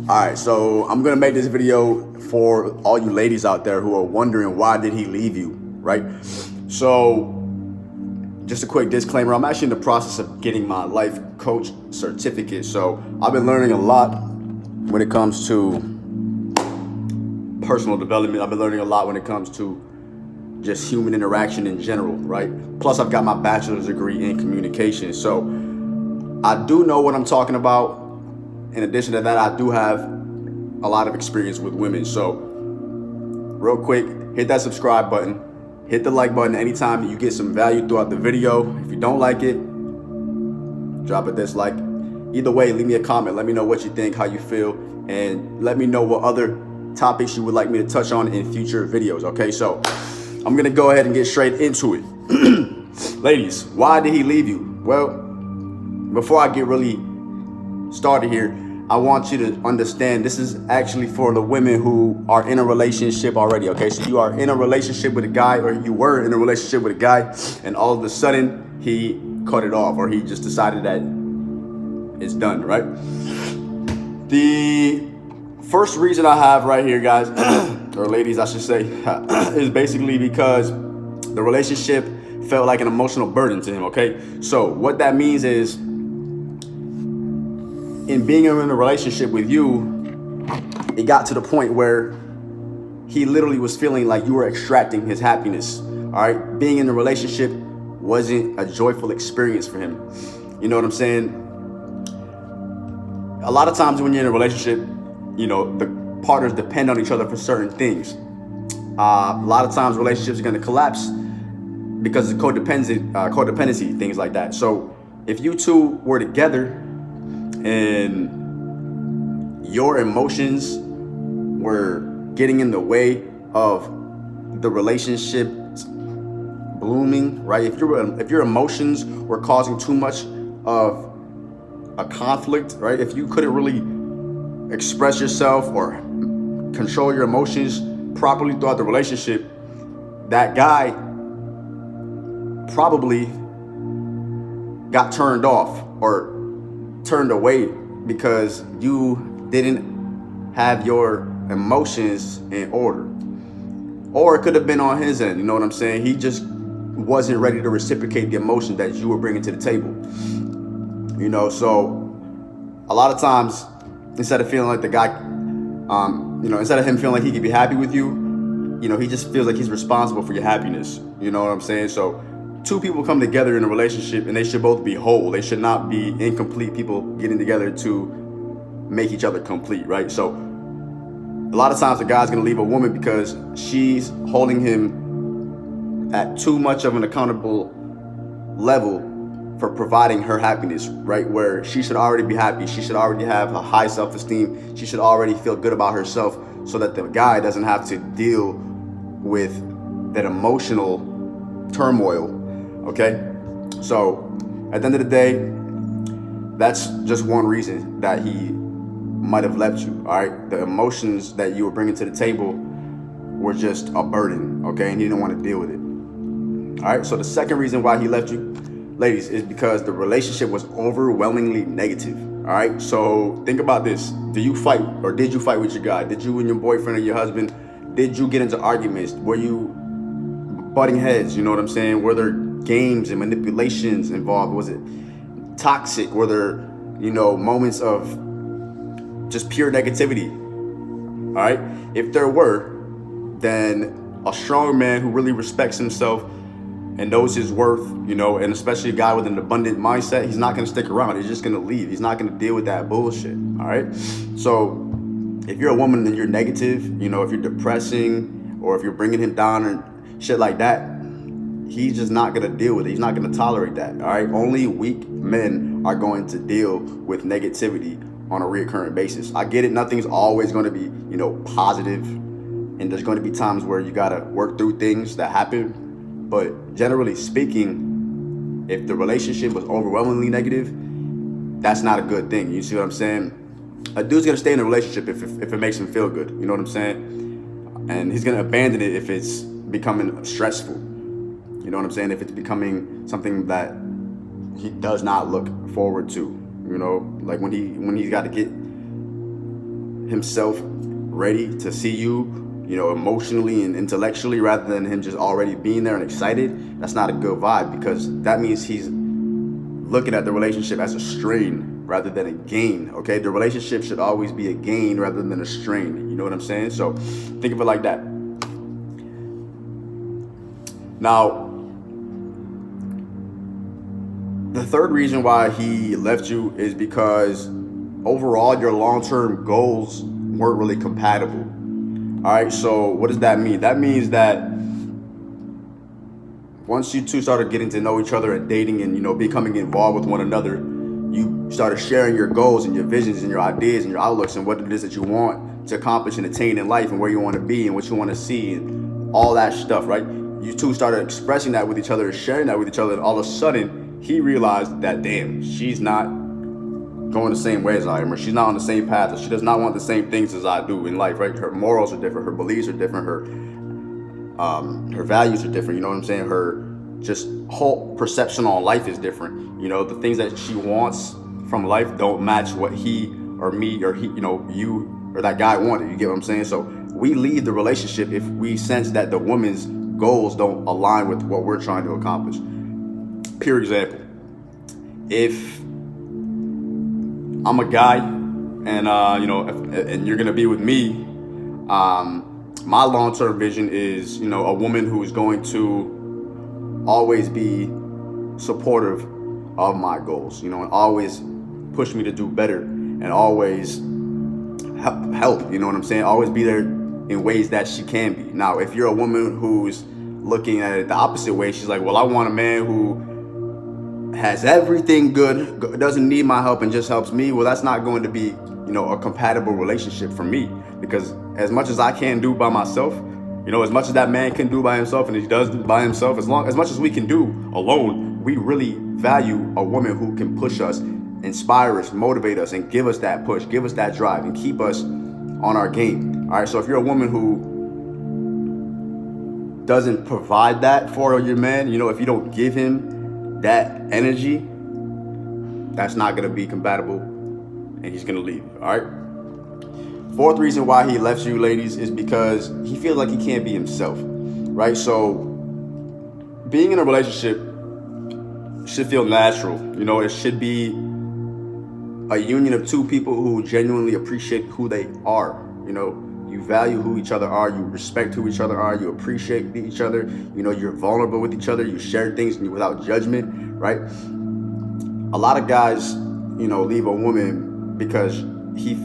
Alright, so I'm gonna make this video for all you ladies out there who are wondering why did he leave you, right? So, just a quick disclaimer, I'm actually in the process of getting my life coach certificate. So I've been learning a lot when it comes to personal development. I've been learning a lot when it comes to just human interaction in general, right? Plus I've got my bachelor's degree in communication. So I do know what I'm talking about. In addition to that, I do have a lot of experience with women. So real quick, hit that subscribe button, hit the like button anytime you get some value throughout the video. If you don't like it, drop a dislike. Either way, leave me a comment. Let me know what you think, how you feel, and let me know what other topics you would like me to touch on in future videos, okay? So I'm gonna go ahead and get straight into it. Ladies, why did he leave you? Well, before I get really started here, I want you to understand this is actually for the women who are in a relationship already, okay? So you are in a relationship with a guy, or you were in a relationship with a guy, and all of a sudden he cut it off, or he just decided that it's done, right? The first reason I have right here, guys, or ladies, I should say, is basically because the relationship felt like an emotional burden to him, okay? So what that means is, in being in a relationship with you, it got to the point where he literally was feeling like you were extracting his happiness, all right? Being in a relationship wasn't a joyful experience for him. You know what I'm saying? A lot of times when you're in a relationship, you know, the partners depend on each other for certain things. A lot of times relationships are going to collapse because of codependency, things like that. So if you two were together and your emotions were getting in the way of the relationship blooming, right? If your emotions were causing too much of a conflict, right? If you couldn't really express yourself or control your emotions properly throughout the relationship, that guy probably got turned off or turned away because you didn't have your emotions in order. Or it could have been on his end, you know what I'm saying? He just wasn't ready to reciprocate the emotion that you were bringing to the table. You know, so a lot of times, instead of feeling like the guy, instead of him feeling like he could be happy with you, you know, he just feels like he's responsible for your happiness. You know what I'm saying? So two people come together in a relationship and they should both be whole. They should not be incomplete people getting together to make each other complete, right? So a lot of times the guy's gonna leave a woman because she's holding him at too much of an accountable level for providing her happiness, right? Where she should already be happy. She should already have a high self-esteem. She should already feel good about herself so that the guy doesn't have to deal with that emotional turmoil. Okay, so at the end of the day, that's just one reason that he might have left you. All right, the emotions that you were bringing to the table were just a burden. Okay, and he didn't want to deal with it. All right, so the second reason why he left you, ladies, is because the relationship was overwhelmingly negative. All right, so think about this. Do you fight, or did you fight with your guy? Did you and your boyfriend or your husband, did you get into arguments? Were you butting heads? You know what I'm saying? Were there games and manipulations involved? Was it toxic? Were there, moments of just pure negativity? All right, if there were, then a strong man who really respects himself and knows his worth, and especially a guy with an abundant mindset, he's not going to stick around. He's just going to leave. He's not going to deal with that bullshit. All right, so if you're a woman and you're negative, if you're depressing, or if you're bringing him down and shit like that, he's just not going to deal with it. He's not going to tolerate that. All right, only weak men are going to deal with negativity on a recurrent basis. I get it. Nothing's always going to be, positive, and there's going to be times where you got to work through things that happen. But generally speaking, if the relationship was overwhelmingly negative, that's not a good thing. You see what I'm saying? A dude's gonna stay in a relationship if it makes him feel good. You know what I'm saying? And he's gonna abandon it if it's becoming stressful. You know what I'm saying? If it's becoming something that he does not look forward to. Like when he's got to get himself ready to see you, emotionally and intellectually, rather than him just already being there and excited, that's not a good vibe, because that means he's looking at the relationship as a strain rather than a gain. Okay, the relationship should always be a gain rather than a strain. You know what I'm saying? So think of it like that. Now, the third reason why he left you is because overall your long-term goals weren't really compatible. All right, so what does that mean? That means that once you two started getting to know each other and dating and becoming involved with one another, you started sharing your goals and your visions and your ideas and your outlooks and what it is that you want to accomplish and attain in life and where you want to be and what you want to see and all that stuff, right? You two started expressing that with each other and sharing that with each other, and all of a sudden he realized that, damn, she's not going the same way as I am, or she's not on the same path, or she does not want the same things as I do in life, right? Her morals are different, her beliefs are different, her values are different, you know what I'm saying? Her just whole perception on life is different. The things that she wants from life don't match what he or me or you or that guy wanted. You get what I'm saying? So we leave the relationship if we sense that the woman's goals don't align with what we're trying to accomplish. Pure example. If I'm a guy and and you're gonna be with me, my long-term vision is a woman who is going to always be supportive of my goals, and always push me to do better, and always help, you know what I'm saying? Always be there in ways that she can be. Now, if you're a woman who's looking at it the opposite way, she's like, well, I want a man who has everything good, doesn't need my help, and just helps me. Well, that's not going to be, a compatible relationship for me, because as much as I can do by myself, as much as that man can do by himself, and he does by himself, as much as we can do alone, we really value a woman who can push us, inspire us, motivate us, and give us that push, give us that drive, and keep us on our game. All right, so if you're a woman who doesn't provide that for your man, if you don't give him that energy, that's not going to be compatible, and he's going to leave. All right. Fourth reason why he left you, ladies, is because he feels like he can't be himself, right? So being in a relationship should feel natural. It should be a union of two people who genuinely appreciate who they are. You value who each other are, you respect who each other are, you appreciate each other, you're vulnerable with each other, you share things without judgment, right? A lot of guys, leave a woman because he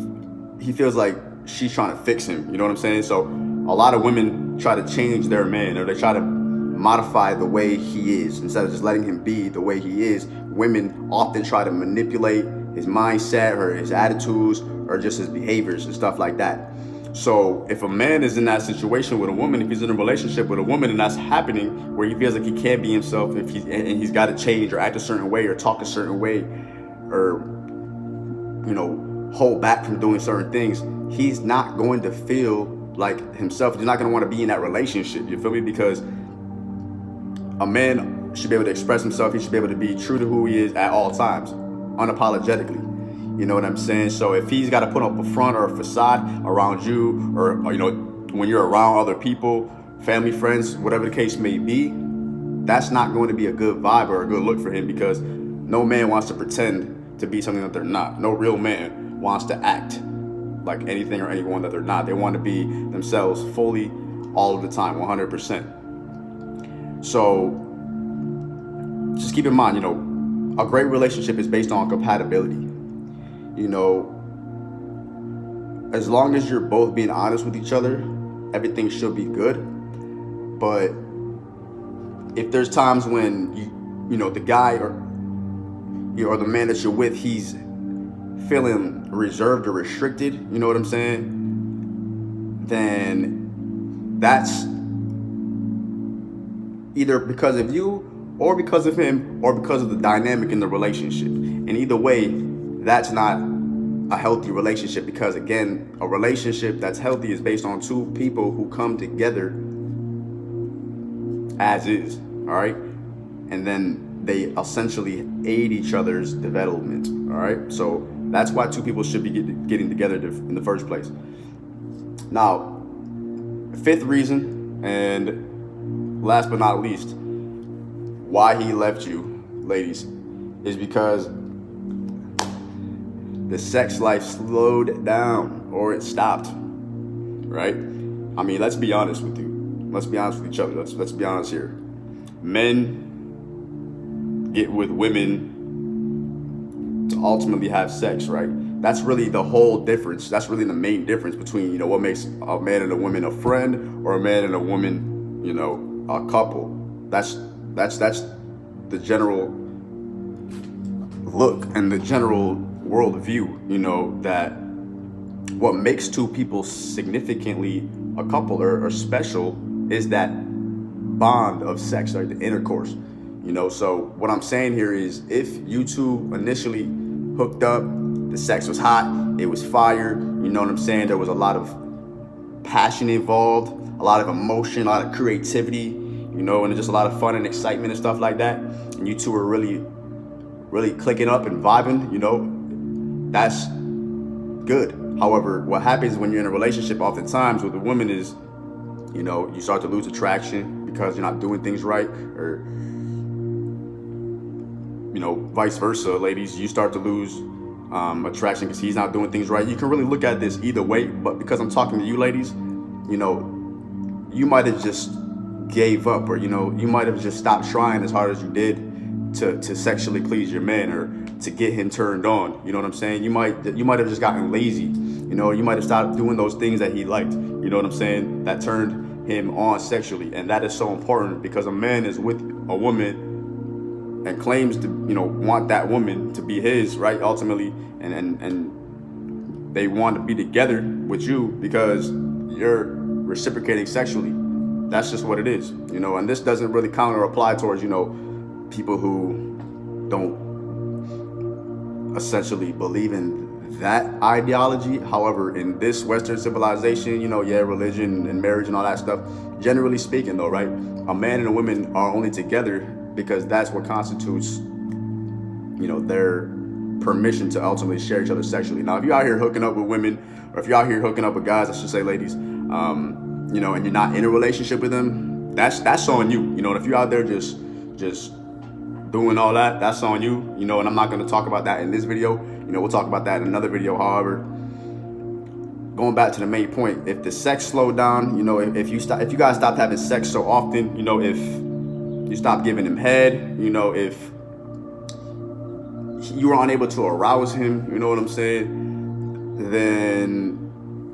feels like she's trying to fix him, you know what I'm saying? So a lot of women try to change their man, or they try to modify the way he is instead of just letting him be the way he is. Women often try to manipulate his mindset or his attitudes or just his behaviors and stuff like that. So if a man is in that situation with a woman, if he's in a relationship with a woman and that's happening, where he feels like he can't be himself, and he's got to change or act a certain way or talk a certain way, or hold back from doing certain things, he's not going to feel like himself. He's not going to want to be in that relationship. You feel me? Because a man should be able to express himself. He should be able to be true to who he is at all times, unapologetically. You know what I'm saying? So if he's got to put up a front or a facade around you, or when you're around other people, family, friends, whatever the case may be, that's not going to be a good vibe or a good look for him, because no man wants to pretend to be something that they're not. No real man wants to act like anything or anyone that they're not. They want to be themselves fully all of the time, 100%. So just keep in mind, a great relationship is based on compatibility. As long as you're both being honest with each other, everything should be good. But if there's times when the guy or the man that you're with, he's feeling reserved or restricted, you know what I'm saying, then that's either because of you or because of him or because of the dynamic in the relationship. And either way, that's not a healthy relationship, because again, a relationship that's healthy is based on two people who come together as is, all right? And then they essentially aid each other's development, all right? So That's why two people should be getting together in the first place. Now, fifth reason, and last but not least, why he left you, ladies, is because the sex life slowed down or it stopped, right? I mean, let's be honest with you. Let's be honest with each other. Let's be honest here. Men get with women to ultimately have sex, right? That's really the whole difference. That's really the main difference between, you know, what makes a man and a woman a friend or a man and a woman, you know, a couple. That's the general look and the general worldview, you know, that what makes two people significantly a couple or special is that bond of sex, right? The intercourse, you know. So what I'm saying here is, if you two initially hooked up, the sex was hot, it was fire, you know what I'm saying? There was a lot of passion involved, a lot of emotion, a lot of creativity, you know, and just a lot of fun and excitement and stuff like that. And you two were really clicking up and vibing, you know, that's good. However, what happens when you're in a relationship oftentimes with a woman is, you know, you start to lose attraction because you're not doing things right, or, you know, vice versa, ladies, you start to lose attraction because he's not doing things right. You can really look at this either way, but because I'm talking to you ladies, you know, you might have just gave up, or, you know, you might have just stopped trying as hard as you did to sexually please your man or to get him turned on. You know what I'm saying? You might have just gotten lazy. You know, you might have stopped doing those things that he liked. You know what I'm saying? That turned him on sexually. And that is so important, because a man is with a woman and claims to, you know, want that woman to be his, right? Ultimately, and they want to be together with you because you're reciprocating sexually. That's just what it is, you know. And this doesn't really counter apply towards, you know, people who don't essentially believe in that ideology. However, in this Western civilization, you know, yeah, religion and marriage and all that stuff, generally speaking though, right, a man and a woman are only together because that's what constitutes, you know, their permission to ultimately share each other sexually. Now, if you're out here hooking up with women, or if you're out here hooking up with guys, I should say, ladies, you know, and you're not in a relationship with them, that's on you. You know, and if you're out there just doing all that, that's on you. You know, and I'm not going to talk about that in this video. You know, we'll talk about that in another video. However, going back to the main point, if the sex slowed down, you know, if you guys stopped having sex so often, you know, if you stopped giving him head, you know, if you were unable to arouse him, you know what I'm saying, then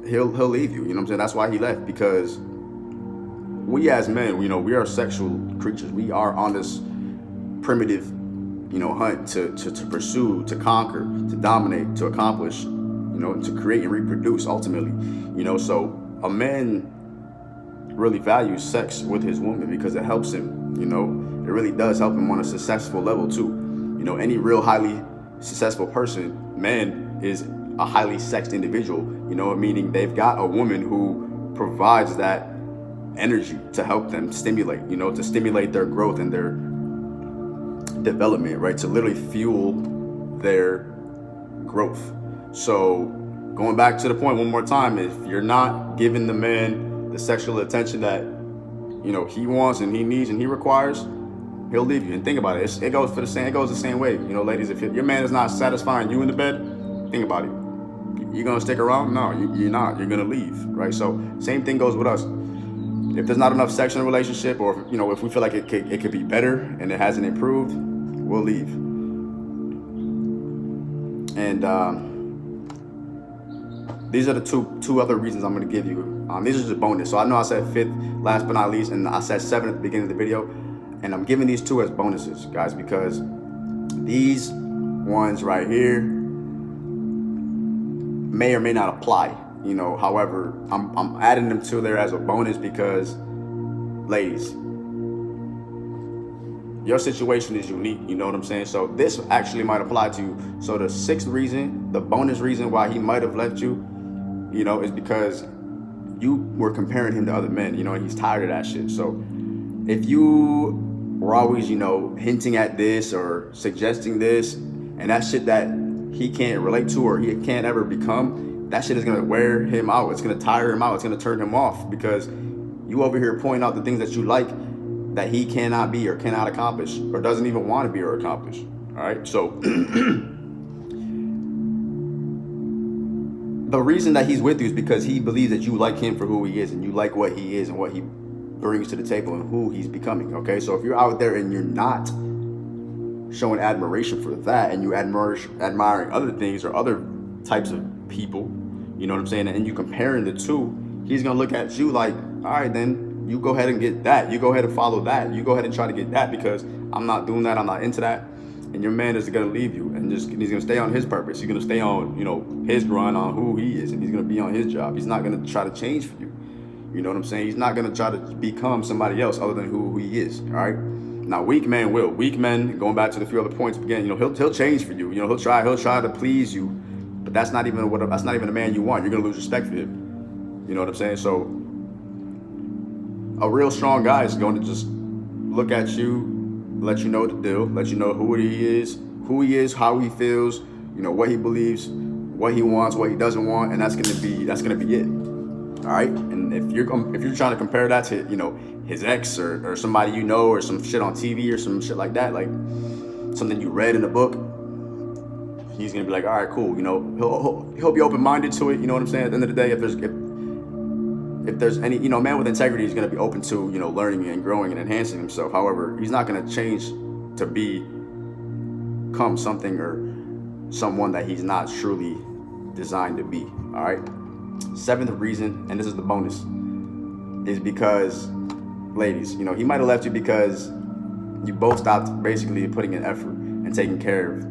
he'll leave you. You know what I'm saying? That's why he left, because we as men, you know, we are sexual creatures. We are on this primitive, you know, hunt to pursue, to conquer, to dominate, to accomplish, you know, to create and reproduce ultimately, you know. So a man really values sex with his woman because it helps him, you know. It really does help him on a successful level too. You know, any real highly successful person, man, is a highly sexed individual, you know, meaning they've got a woman who provides that energy to help them stimulate, you know, to stimulate their growth and their development, right, to literally fuel their growth. So going back to the point one more time, if you're not giving the man the sexual attention that, you know, he wants and he needs and he requires, he'll leave you. And think about it, it goes the same way, you know, ladies. If your man is not satisfying you in the bed, think about it. You're gonna stick around? No, you're not. You're gonna leave, right? So same thing goes with us. If there's not enough sex in a relationship, or if, you know, if we feel like it could be better and it hasn't improved, we'll leave. And these are the two other reasons I'm going to give you. These are just bonus. So I know I said fifth, last but not least, and I said seven at the beginning of the video, and I'm giving these two as bonuses, guys, because these ones right here may or may not apply, you know. However, I'm adding them to there as a bonus because, ladies, your situation is unique, you know what I'm saying? So this actually might apply to you. So the sixth reason, the bonus reason why he might have left you, you know, is because you were comparing him to other men, you know, and he's tired of that shit. So if you were always, you know, hinting at this or suggesting this, and that shit that he can't relate to or he can't ever become, that shit is gonna wear him out. It's gonna tire him out. It's gonna turn him off because you over here pointing out the things that you like that he cannot be or cannot accomplish or doesn't even want to be or accomplish. All right, so the reason that he's with you is because he believes that you like him for who he is and you like what he is and what he brings to the table and who he's becoming. Okay, so if you're out there and you're not showing admiration for that and you admiring other things or other types of people, you know what I'm saying, and you comparing the two, he's gonna look at you like, all right, then you go ahead and get that. You go ahead and follow that. You go ahead and try to get that because I'm not doing that. I'm not into that. And your man is gonna leave you, and he's gonna stay on his purpose. He's gonna stay on, his grind on who he is, and he's gonna be on his job. He's not gonna try to change for you. You know what I'm saying? He's not gonna try to become somebody else other than who he is. All right. Now, weak men will. Weak men, going back to the few other points again, he'll change for you. He'll try to please you, but that's not even a man you want. You're gonna lose respect for him. You know what I'm saying? So, a real strong guy is going to just look at you, let you know the deal, let you know who he is, how he feels, what he believes, what he wants, what he doesn't want, and that's gonna be it. All right. And if you're trying to compare that to his ex or somebody or some shit on TV or some shit like that, like something you read in a book, he's gonna be like, all right, cool. He'll be open-minded to it. You know what I'm saying? At the end of the day, if there's any, man with integrity is going to be open to, learning and growing and enhancing himself. However, he's not going to change to become something or someone that he's not truly designed to be. All right. Seventh reason, and this is the bonus, is because, ladies, he might have left you because you both stopped basically putting in effort and taking care of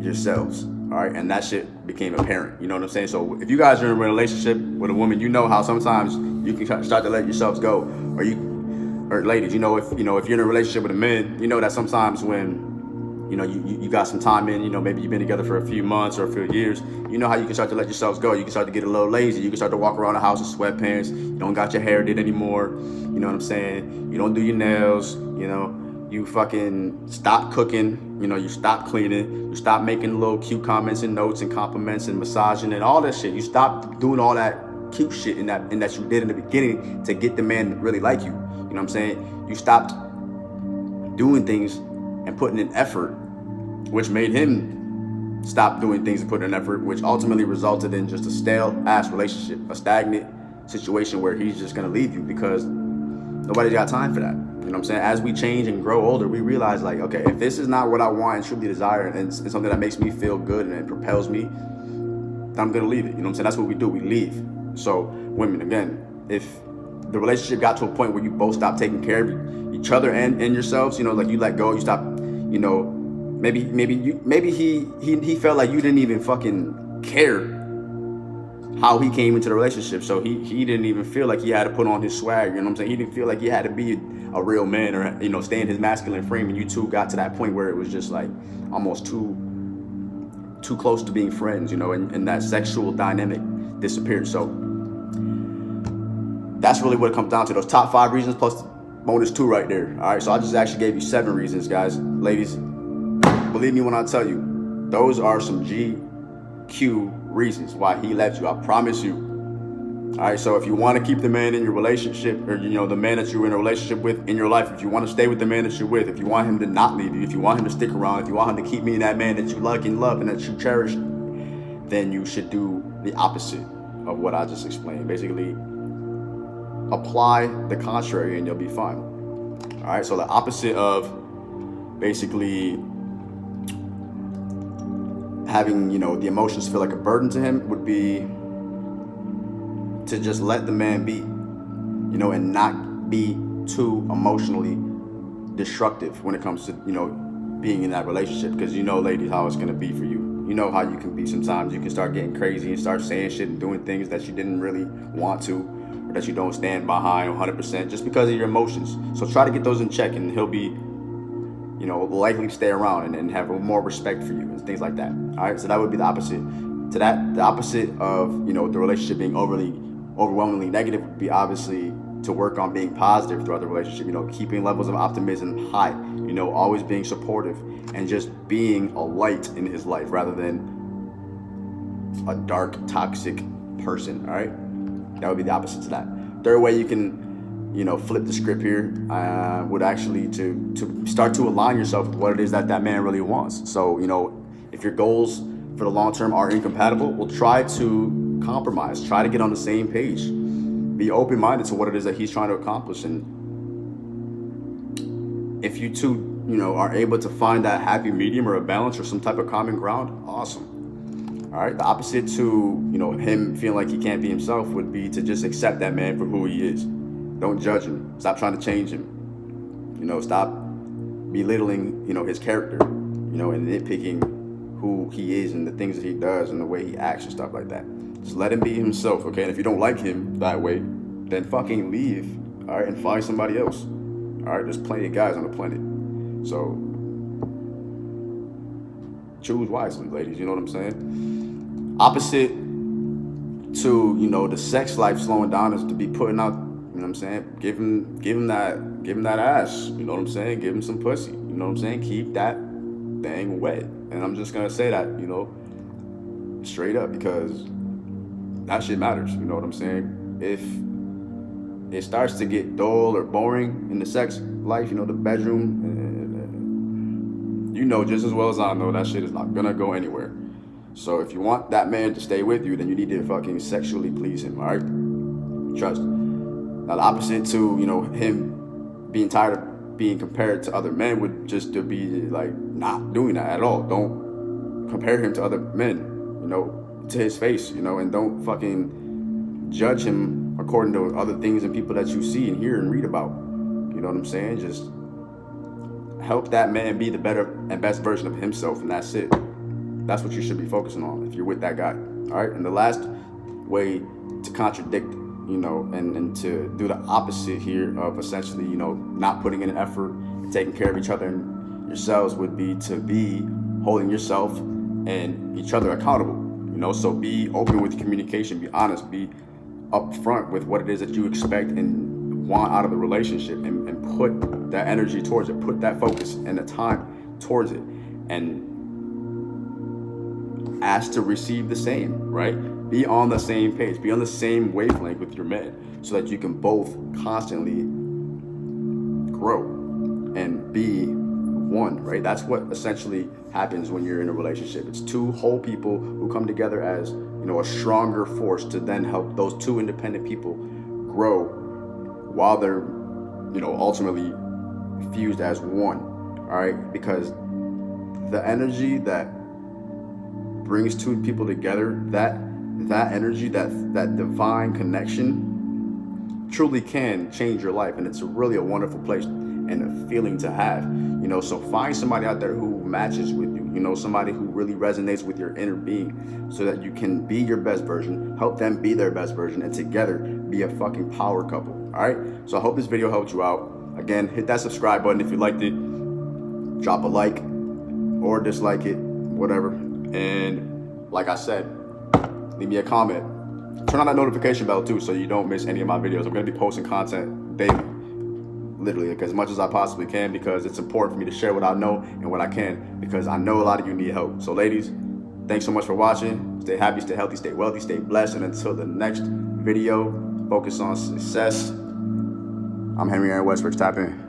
yourselves. All right, and that shit became apparent. You know what I'm saying? So if you guys are in a relationship with a woman, how sometimes you can start to let yourselves go, or ladies, if you're in a relationship with a man, that sometimes when you got some time in, maybe you've been together for a few months or a few years, how you can start to let yourselves go. You can start to get a little lazy. You can start to walk around the house in sweatpants. You don't got your hair did anymore. You know what I'm saying? You don't do your nails. You fucking stop cooking. You stop cleaning. You stop making little cute comments and notes and compliments and massaging and all that shit. You stop doing all that cute shit and that you did in the beginning to get the man to really like you. You know what I'm saying? You stopped doing things and putting in effort, which made him stop doing things and putting in effort, which ultimately resulted in just a stale ass relationship, a stagnant situation where he's just gonna leave you because nobody's got time for that. You know what I'm saying? As we change and grow older, we realize like, okay, if this is not what I want and truly desire and it's something that makes me feel good and it propels me, then I'm gonna leave it. You know what I'm saying? That's what we do, we leave. So women, again, if the relationship got to a point where you both stopped taking care of each other and yourselves, like you let go, you stop, maybe he felt like you didn't even fucking care how he came into the relationship. So he didn't even feel like he had to put on his swag, you know what I'm saying? He didn't feel like he had to be a real man or, stay in his masculine frame, and you two got to that point where it was just like almost too close to being friends, and that sexual dynamic disappeared. So that's really what it comes down to, those top 5 reasons plus bonus 2 right there. All right, so I just actually gave you 7 reasons, guys. Ladies, believe me when I tell you, those are some GQ reasons why he left you. I promise you. All right, so if you want to keep the man in your relationship, or the man that you're in a relationship with in your life, if you want to stay with the man that you're with, if you want him to not leave you, if you want him to stick around, if you want him to keep being that man that you like and love and that you cherish, then you should do the opposite of what I just explained. Basically, apply the contrary and you'll be fine. All right, so the opposite of basically having the emotions feel like a burden to him would be to just let the man be, and not be too emotionally destructive when it comes to being in that relationship, because ladies, how it's going to be for you. How you can be sometimes. You can start getting crazy and start saying shit and doing things that you didn't really want to, or that you don't stand behind 100% just because of your emotions. So try to get those in check, and he'll be likely to stay around and have more respect for you and things like that. All right, so that would be the opposite. The opposite of the relationship being overwhelmingly negative would be obviously to work on being positive throughout the relationship, keeping levels of optimism high, always being supportive and just being a light in his life rather than a dark, toxic person, all right? That would be the opposite to that. Third way you can, flip the script here would actually to start to align yourself with what it is that man really wants. So, if your goals for the long term are incompatible, well, try to compromise, try to get on the same page. Be open-minded to what it is that he's trying to accomplish. And if you two, are able to find that happy medium or a balance or some type of common ground, awesome. All right. The opposite to, him feeling like he can't be himself would be to just accept that man for who he is. Don't judge him. Stop trying to change him. Stop belittling, his character, and nitpicking who he is and the things that he does and the way he acts and stuff like that. Just let him be himself, okay? And if you don't like him that way, then fucking leave, all right, and find somebody else. All right, there's plenty of guys on the planet. So choose wisely, ladies, you know what I'm saying? Opposite to, the sex life slowing down is to be putting out, you know what I'm saying? Give him that ass, you know what I'm saying? Give him some pussy, you know what I'm saying? Keep that thing wet. And I'm just gonna say that, straight up, because that shit matters, you know what I'm saying? If it starts to get dull or boring in the sex life, the bedroom, just as well as I know that shit is not gonna go anywhere. So if you want that man to stay with you, then you need to fucking sexually please him, all right? Trust. Now the opposite to, him being tired of being compared to other men would just to be like not doing that at all. Don't compare him to other men, to his face, and don't fucking judge him according to other things and people that you see and hear and read about. You know what I'm saying? Just help that man be the better and best version of himself, and that's it. That's what you should be focusing on if you're with that guy. All right. And the last way to contradict, and to do the opposite here of essentially, not putting in an effort and taking care of each other and yourselves would be to be holding yourself and each other accountable. So be open with communication, be honest, be upfront with what it is that you expect and want out of the relationship, and put that energy towards it, put that focus and the time towards it, and ask to receive the same, right? Be on the same page, be on the same wavelength with your man, so that you can both constantly grow and be one, right? That's what essentially happens when you're in a relationship. It's two whole people who come together as, a stronger force to then help those two independent people grow while they're, ultimately fused as one, all right? Because the energy that brings two people together, that energy, that divine connection truly can change your life. And it's really a wonderful place and a feeling to have, so find somebody out there who matches with you, somebody who really resonates with your inner being, so that you can be your best version, help them be their best version, and together be a fucking power couple. All right. So I hope this video helped you out. Again, hit that subscribe button if you liked it, drop a like or dislike it, whatever. And like I said, leave me a comment. Turn on that notification bell too, so you don't miss any of my videos. I'm going to be posting content daily, literally, as much as I possibly can, because it's important for me to share what I know and what I can, because I know a lot of you need help. So ladies, thanks so much for watching. Stay happy, stay healthy, stay wealthy, stay blessed. And until the next video, focus on success. I'm Henry Aaron Westbrook. Tap in.